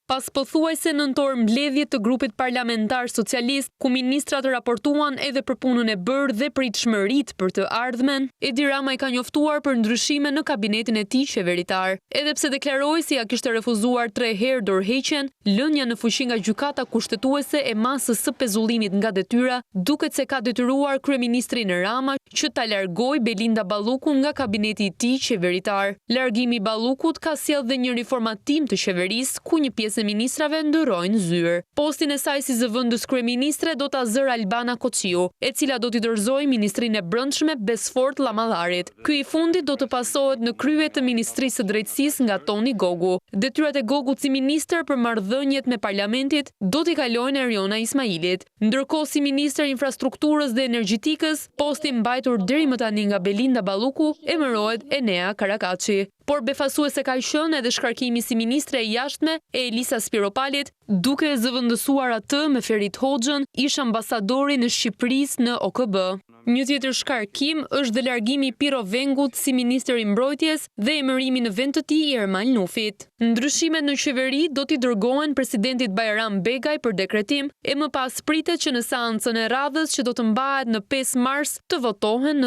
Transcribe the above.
Pas pothuajse nëntor mbledhje të grupit parlamentar socialist, ku ministrat raportuan edhe për punën e bërë dhe pritshmëritë për të ardhmen, Edi Rama i ka njoftuar për ndryshime në kabinetin e tij qeveritar. Edhe pse deklaroi se ja kishte refuzuar 3 herë dorëheqjen, lënia në fuqi nga gjykata kushtetuese e masës së pezullimit nga detyra, duket se ka detyruar kryeministrin Rama që ta largojë Belinda Ballukun nga kabineti i tij qeveritar. Largimi i Ballukut ka sjellë dhe një riformatim të qeverisë, ku një pjesë e ministrave ndërrojnë zyrë. Postin e saj si zëvendës kryeministre do ta zër Albana Kociu, e cila do t'i dorëzojë ministrinë e brendshme Besfort Llamallarit. Ky i fundit do të pasohet në krye të Ministrisë së Drejtësisë nga Toni Gogu. Detyrat e Gogut si ministër për marrëdhëniet me parlamentit do t'i kalojnë Eriona Ismailit. Ndërkohë si ministër infrastrukturës dhe energjetikës, posti mbajtur deri më tani nga Belinda Balluku emërohet Enea Karakaçi. Por befasuese ka qenë edhe shkarkimi si ministre e jashtme e Elisa Spiropalit, duke e zëvendësuar atë me Ferit Hoxhën, ish ambasadori në Shqipërisë në OKB. Një tjetër shkarkim është dhe largimi i Piro Vengut si ministër i mbrojtjes dhe emërimi në vend të tij i Ermal Nufit. Ndryshimet në qeveri do t'i dërgohen presidentit Bajram Begaj për dekretim, e më pas pritet që në seancën e radhës që do të mbahet në 5 mars të votohen në